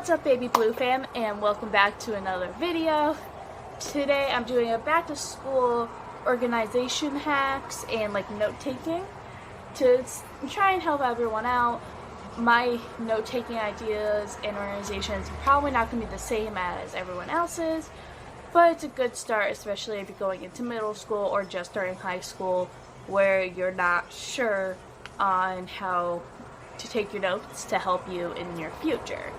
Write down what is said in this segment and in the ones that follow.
What's up, Baby Blue fam, and welcome back to another video. Today I'm doing a back to school organization hacks and note-taking to try and help everyone out. My note-taking ideas and organizations are probably not going to be the same as everyone else's, but it's a good start, especially if you're going into middle school or just starting high school where you're not sure on how to take your notes to help you in your future.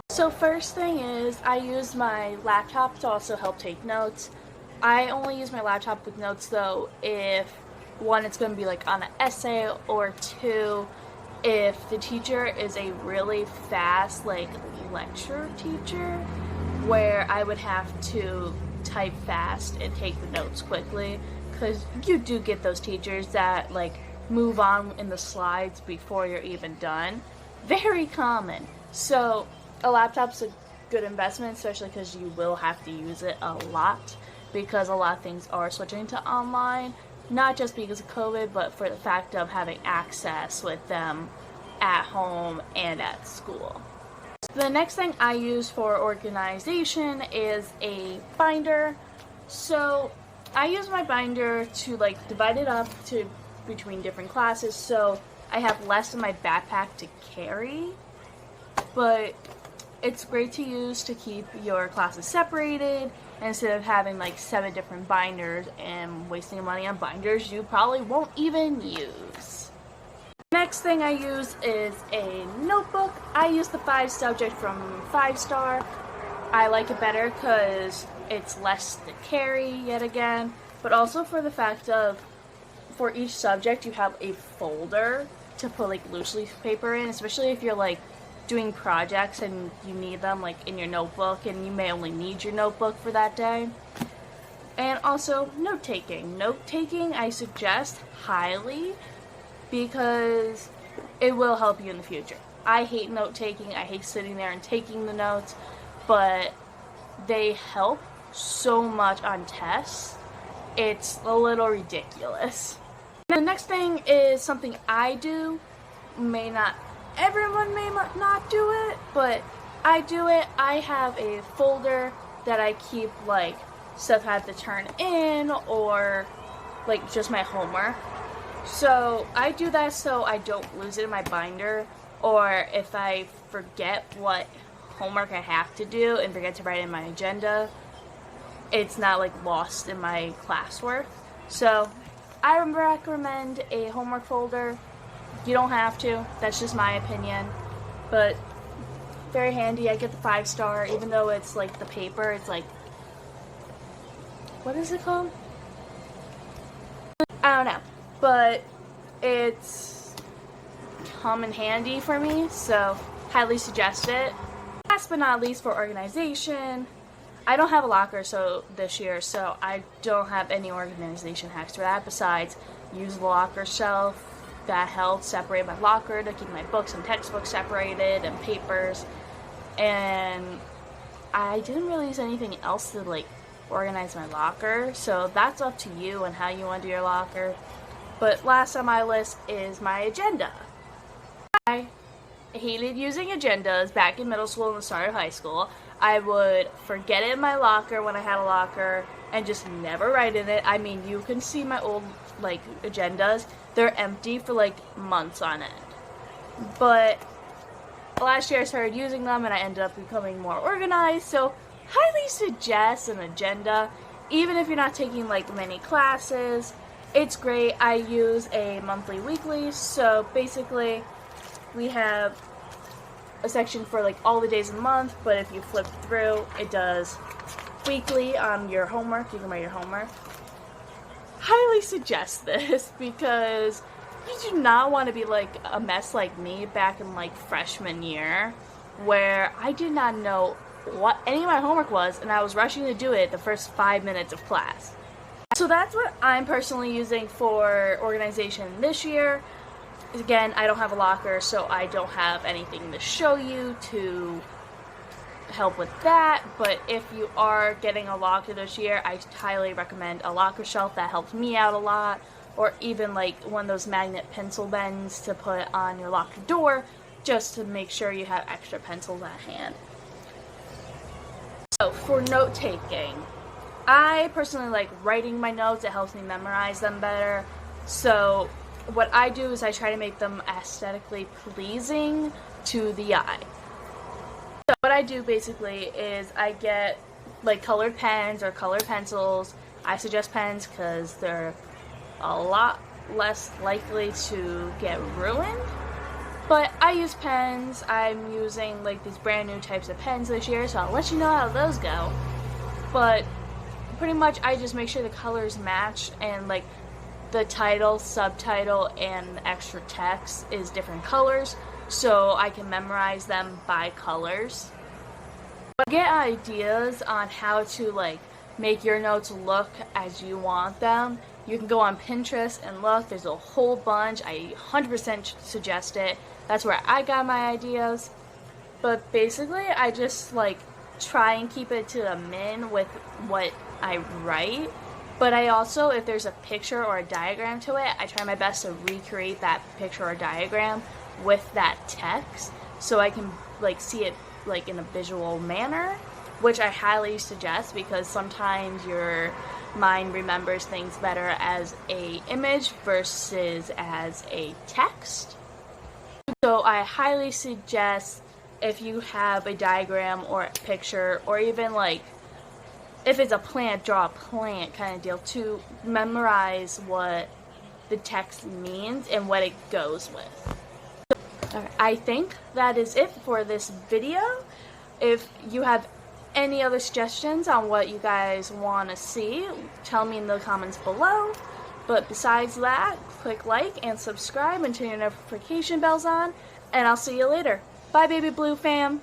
So first thing is, I use my laptop to also help take notes. I only use my laptop with notes though if one, it's going to be on an essay, or two, if the teacher is a really fast lecture teacher where I would have to type fast and take the notes quickly, because you do get those teachers that move on in the slides before you're even done. Very common. So a laptop's a good investment, especially because you will have to use it a lot, because a lot of things are switching to online, not just because of COVID, but for the fact of having access with them at home and at school. The next thing I use for organization is a binder. So I use my binder to divide it up to between different classes, so I have less in my backpack to carry, but it's great to use to keep your classes separated instead of having 7 different binders and wasting money on binders you probably won't even use. Next thing I use is a notebook. I use the 5 subject from 5 Star. I like it better because it's less to carry yet again, but also for the fact of for each subject you have a folder to put loose leaf paper in, especially if you're doing projects and you need them in your notebook, and you may only need your notebook for that day. And also note-taking. Note-taking I suggest highly because it will help you in the future. I hate note-taking. I hate sitting there and taking the notes, but they help so much on tests. It's a little ridiculous. The next thing is something I do. Everyone may not do it, but I do it. I have a folder that I keep stuff I have to turn in, or just my homework. So I do that so I don't lose it in my binder, or if I forget what homework I have to do and forget to write in my agenda, it's not lost in my classwork. So I recommend a homework folder. You don't have to, that's just my opinion, but very handy. I get the 5 Star, even though it's the paper, it's what is it called? I don't know, but it's come in handy for me, so highly suggest it. Last but not least, for organization, I don't have a locker this year, so I don't have any organization hacks for that besides use the locker shelf. That helps separate my locker to keep my books and textbooks separated and papers. And I didn't really use anything else to organize my locker, so that's up to you and how you want to do your locker. But last on my list is my agenda. I hated using agendas back in middle school and the start of high school. I would forget it in my locker when I had a locker and just never write in it. I mean, you can see my old agendas. They're empty for months on end. But last year I started using them and I ended up becoming more organized, so highly suggest an agenda. Even if you're not taking many classes, it's great. I use a monthly weekly, so basically we have a section for all the days of the month, but if you flip through, it does weekly on your homework. You can write your homework. Highly suggest this because you do not want to be a mess like me back in freshman year, where I did not know what any of my homework was and I was rushing to do it the first 5 minutes of class. So that's what I'm personally using for organization this year. Again, I don't have a locker, so I don't have anything to show you to help with that, but if you are getting a locker this year, I highly recommend a locker shelf. That helps me out a lot, or even one of those magnet pencil bends to put on your locker door just to make sure you have extra pencils at hand. So for note taking, I personally like writing my notes. It helps me memorize them better. So what I do is I try to make them aesthetically pleasing to the eye. So what I do basically is I get like colored pens or colored pencils. I suggest pens because they're a lot less likely to get ruined. But I use pens. I'm using like these brand new types of pens this year, so I'll let you know how those go. But pretty much I just make sure the colors match, and like the title, subtitle, and extra text is different colors, so I can memorize them by colors. But get ideas on how to like make your notes look as you want them. You can go on Pinterest and look. There's a whole bunch. I 100% suggest it. That's where I got my ideas. But basically, I just like try and keep it to a min with what I write. But I also, if there's a picture or a diagram to it, I try my best to recreate that picture or diagram with that text, so I can like see it like in a visual manner, which I highly suggest because sometimes your mind remembers things better as a image versus as a text. So I highly suggest, if you have a diagram or a picture, or even like if it's a plant, draw a plant kind of deal, to memorize what the text means and what it goes with. Okay, I think that is it for this video. If you have any other suggestions on what you guys want to see, tell me in the comments below. But besides that, click like and subscribe and turn your notification bells on, and I'll see you later. Bye, Baby Blue fam!